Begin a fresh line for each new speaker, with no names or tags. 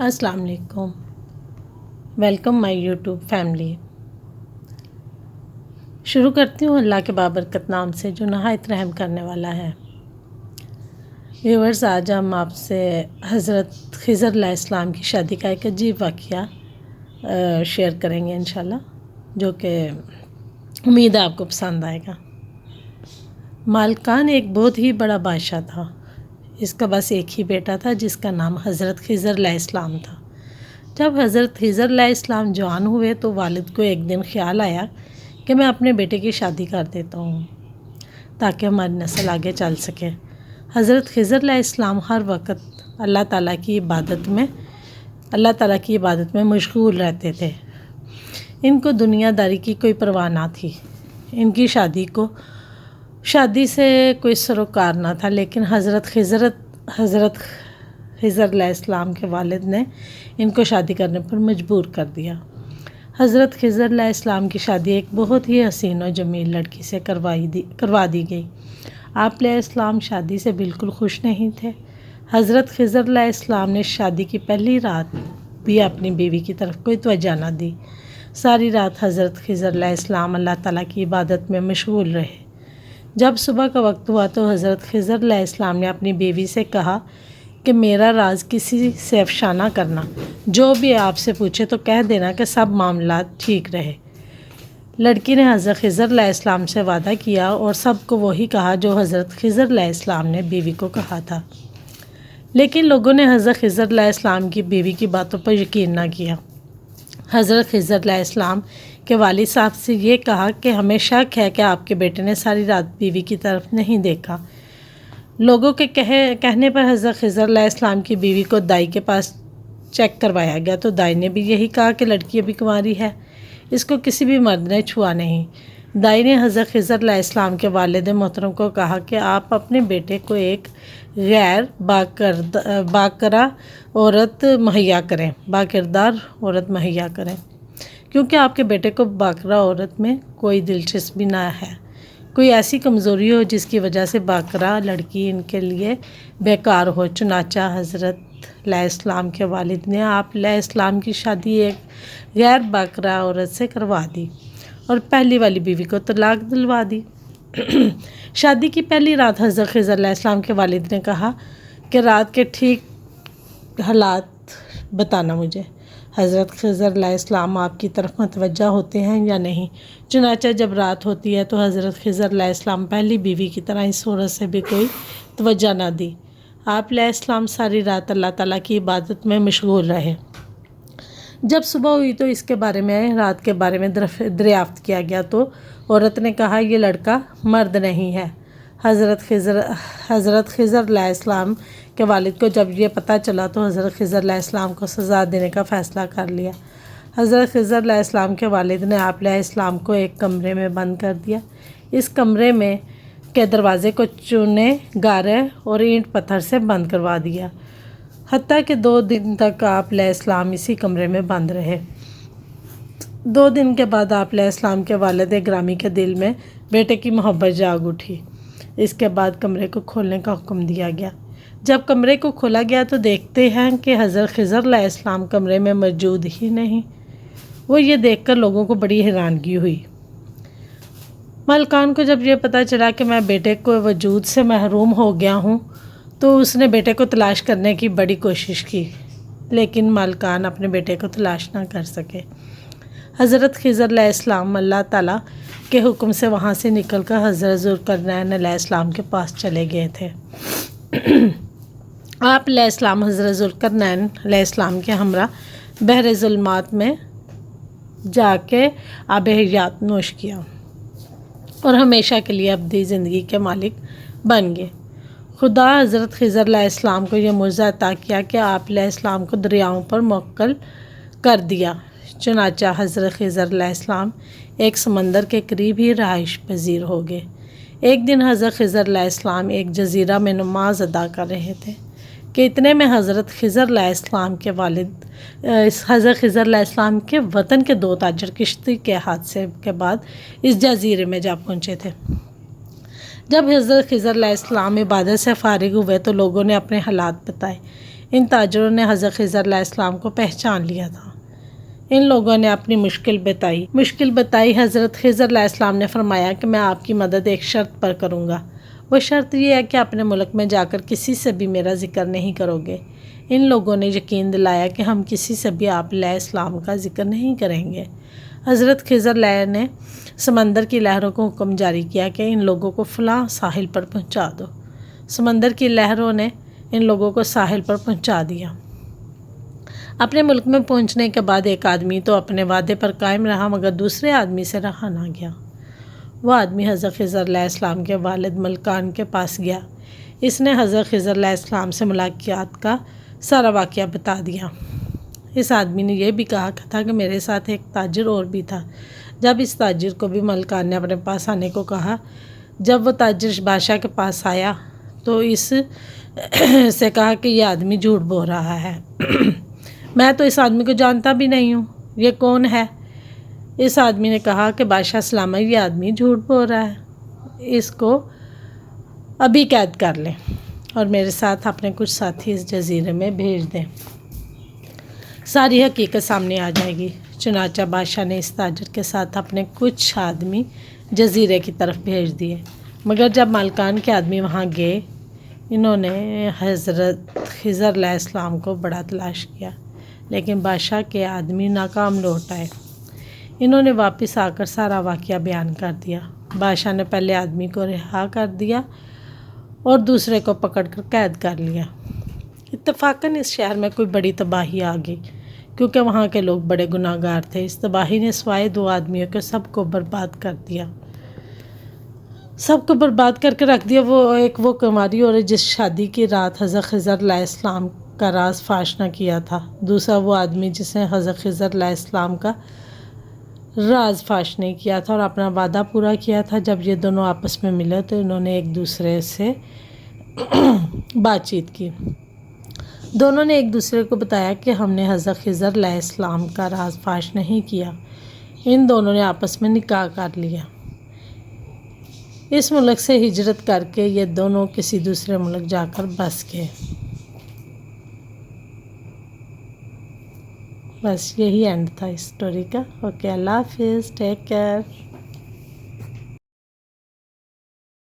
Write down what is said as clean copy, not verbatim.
अस्सलाम वालेकुम। Welcome my YouTube family. शुरू करती हूँ अल्लाह के बाबरकत नाम से जो नहायत रहम करने वाला है। व्यूअर्स, आज हम आपसे हज़रत खिज़र अलैहिस्सलाम की शादी का एक अजीब वाक़या शेयर करेंगे इंशाल्लाह, जो कि उम्मीद है आपको पसंद आएगा। मालकान एक बहुत ही बड़ा बादशाह था। इसका बस एक ही बेटा था जिसका नाम हज़रत खिज़र अलैहिस्सलाम था। जब हज़रत खिज़र अलैहिस्सलाम जवान हुए तो वालिद को एक दिन ख्याल आया कि मैं अपने बेटे की शादी कर देता हूँ ताकि हमारी नस्ल आगे चल सके। हज़रत खिज़र अलैहिस्सलाम हर वक्त अल्लाह ताला की इबादत में मशगूल रहते थे। इनको दुनियादारी की कोई परवाह ना थी। इनकी शादी से कोई सरोकार ना था, लेकिन हज़रत खिज़र अलैहिस्सलाम के वालिद ने इनको शादी करने पर मजबूर कर दिया। हज़रत खिज़र अलैहिस्सलाम की शादी एक बहुत ही हसीन और जमील लड़की से करवा दी गई। आप अलैहिस्सलाम शादी से बिल्कुल खुश नहीं थे। हज़रत खिज़र अलैहिस्सलाम ने शादी की पहली रात भी अपनी बीवी की तरफ कोई तवज्जो न दी। सारी रात हज़रत खिज़र अलैहिस्सलाम अल्लाह ताला की इबादत में मशगूल रहे। जब सुबह का वक्त हुआ तो हज़रत खिज़र अलैहिस्सलाम ने अपनी बीवी से कहा कि मेरा राज किसी से अफ़शा ना करना। जो भी आपसे पूछे तो कह देना कि सब मामला ठीक रहे। लड़की ने हज़रत खिज़र अलैहिस्सलाम से वादा किया और सबको वही कहा जो हज़रत खिज़र अलैहिस्सलाम ने बीवी को कहा था। लेकिन लोगों ने हज़रत खिज़र अलैहिस्सलाम की बीवी की बातों पर यकीन ना किया। हज़रत खिज़र अलैहिस्सलाम के वालिद साहब से ये कहा कि हमें शक है कि आपके बेटे ने सारी रात बीवी की तरफ नहीं देखा। लोगों के कहने पर हज़रत खिज़र अलैहिस्सलाम की बीवी को दाई के पास चेक करवाया गया तो दाई ने भी यही कहा कि लड़की अभी कुंवारी है, इसको किसी भी मर्द ने छुआ नहीं। दाई ने हज़रत खिज़र अलैहिस्सलाम के वालिद मोहतरम को कहा कि आप अपने बेटे को एक गैर बाकिरदार औरत मुहैया करें, क्योंकि आपके बेटे को बाकरा औरत में कोई दिलचस्पी ना है। कोई ऐसी कमज़ोरी हो जिसकी वजह से बाकरा लड़की इनके लिए बेकार हो। चुनाचा हज़रत अलैहिस्सलाम के वालिद ने आप अलैहिस्सलाम की शादी एक गैर बाकरा औरत से करवा दी और पहली वाली बीवी को तलाक दिलवा दी। शादी की पहली रात हज़रत खिज़र अलैहिस्सलाम के वालिद ने कहा कि रात के ठीक हालात बताना मुझे। हज़रत खिज़र अलैहिस्सलाम आपकी तरफ मतवज्जा होते हैं या नहीं? चुनाचा जब रात होती है तो हज़रत खिज़र अलैहिस्सलाम पहली बीवी की तरह इस औरत से भी कोई तवज्जो ना दी। आप अलैहिस्सलाम सारी रात अल्लाह ताला की इबादत में मशगूल रहे। जब सुबह हुई तो इसके बारे में रात के बारे में दरियाफ्त किया गया तो औरत ने कहा यह लड़का मर्द नहीं है। हज़रत खिज़र अलैहिस्सलाम के वालिद को जब ये पता चला तो हज़रत खिज़र अलैहिस्सलाम को सज़ा देने का फ़ैसला कर लिया। हज़रत खिज़र अलैहिस्सलाम के वालिद ने आप अलैहिस्सलाम को एक कमरे में बंद कर दिया। इस कमरे में के दरवाज़े को चूने, गारे और ईंट पत्थर से बंद करवा दिया। हत्ता कि 2 दिन तक आप अलैहिस्सलाम इसी कमरे में बंद रहे। 2 दिन के बाद आप अलैहिस्सलाम के वालिद ग्रामी के दिल में बेटे की मोहब्बत जाग उठी। इसके बाद कमरे को खोलने का हुक्म दिया गया। जब कमरे को खोला गया तो देखते हैं कि हज़रत खिज़र अलैहिस्सलाम कमरे में मौजूद ही नहीं। वो ये देखकर लोगों को बड़ी हैरानगी हुई। मालकान को जब ये पता चला कि मैं बेटे को वजूद से महरूम हो गया हूँ तो उसने बेटे को तलाश करने की बड़ी कोशिश की, लेकिन मालकान अपने बेटे को तलाश ना कर सके। हज़रत खिज़र अलैहिस्सलाम अल्लाह ताला के हुक्म से वहाँ से निकलकर हज़रत ज़ुल्करनैन अलैहिस्सलाम के पास चले गए थे। आप अलैहिस्सलाम हज़रत ज़ुल्करनैन अलैहिस्सलाम के हमरा बहरे ज़ुल्मात में जाके आब हयात नोश किया और हमेशा के लिए अब्दी ज़िंदगी के मालिक बन गए। खुदा हज़रत खिज़र अलैहिस्सलाम को यह मुआज़ा अता किया कि आप अलैहिस्सलाम को दरियाओं पर मुवक्किल कर दिया। चुनाचा हज़रत खिज़र अलैहिस्सलाम एक समंदर के करीब ही रहाइश पजीर हो गए। एक दिन हज़रत खिज़र अलैहिस्सलाम एक जजीरा में नमाज अदा कर रहे थे कि इतने में हज़रत खिज़र अलैहिस्सलाम के वतन के 2 ताजर किश्ती के हादसे के बाद इस जजीरे में जा पहुँचे थे। जब हज़रत खिज़र अलैहिस्सलाम इबादत से फ़ारिग हुए तो लोगों ने अपने हालात बताए। ان تاجروں نے حضرت خضر علیہ السلام کو پہچان لیا تھا۔ ان لوگوں نے اپنی مشکل بتائی۔ حضرت خضر علیہ السلام نے فرمایا کہ میں آپ کی مدد ایک شرط پر کروں گا۔ وہ شرط یہ ہے کہ اپنے ملک میں جا کر کسی سے بھی میرا ذکر نہیں کرو گے۔ ان لوگوں نے یقین دلایا کہ ہم کسی سے بھی آپ علیہ السلام کا ذکر نہیں کریں گے۔ حضرت خضر علیہ نے سمندر کی لہروں کو حکم جاری کیا کہ ان لوگوں کو فلاں ساحل پر پہنچا دو۔ سمندر کی لہروں نے ان لوگوں کو ساحل پر پہنچا دیا۔ اپنے ملک میں پہنچنے کے بعد ایک آدمی تو اپنے وعدے پر قائم رہا، مگر دوسرے آدمی سے رہا نہ گیا۔ وہ آدمی حضرت خضر علیہ السلام کے والد ملکان کے پاس گیا۔ اس نے حضرت خضر علیہ السلام سے ملاقات کا سارا واقعہ بتا دیا۔ اس آدمی نے یہ بھی کہا تھا کہ میرے ساتھ ایک تاجر اور بھی تھا۔ جب اس تاجر کو بھی ملکان نے اپنے پاس آنے کو کہا، جب وہ تاجر بادشاہ کے پاس آیا تو اس سے کہا کہ یہ آدمی جھوٹ بول رہا ہے، میں تو اس آدمی کو جانتا بھی نہیں ہوں، یہ کون ہے؟ اس آدمی نے کہا کہ بادشاہ سلامت، یہ آدمی جھوٹ بول رہا ہے، اس کو ابھی قید کر لیں اور میرے ساتھ اپنے کچھ ساتھی اس جزیرے میں بھیج دیں، ساری حقیقت سامنے آ جائے گی۔ چنانچہ بادشاہ نے اس تاجر کے ساتھ اپنے کچھ آدمی جزیرے کی طرف بھیج دیے، مگر جب ملکان کے آدمی وہاں گئے، انہوں نے حضرت خضر علیہ السلام کو بڑا تلاش کیا، لیکن بادشاہ کے آدمی ناکام لوٹ آئے۔ انہوں نے واپس آ کر سارا واقعہ بیان کر دیا۔ بادشاہ نے پہلے آدمی کو رہا کر دیا اور دوسرے کو پکڑ کر قید کر لیا۔ اتفاقاً اس شہر میں کوئی بڑی تباہی آ گئی، کیونکہ وہاں کے لوگ بڑے گناہ گار تھے۔ اس تباہی نے سوائے 2 آدمیوں کے سب کو برباد کر دیا، سب کو برباد کر کے رکھ دیا۔ وہ کماری عورت جس شادی کی رات حضرت خضر علیہ السلام کا راز فاش نہ کیا تھا، دوسرا وہ آدمی جس نے حضرت خضر علیہ السلام کا راز فاش نہیں کیا تھا اور اپنا وعدہ پورا کیا تھا۔ جب یہ دونوں آپس میں ملے تو انہوں نے ایک دوسرے سے بات چیت کی۔ دونوں نے ایک دوسرے کو بتایا کہ ہم نے حضرت خضر علیہ السلام کا راز فاش نہیں کیا۔ ان دونوں نے آپس میں نکاح کر لیا۔ اس ملک سے ہجرت کر کے یہ دونوں کسی دوسرے ملک جا کر بس گئے۔ بس یہی اینڈ تھا اس سٹوری کا۔ اوکے، اللہ حافظ، ٹیک کیئر۔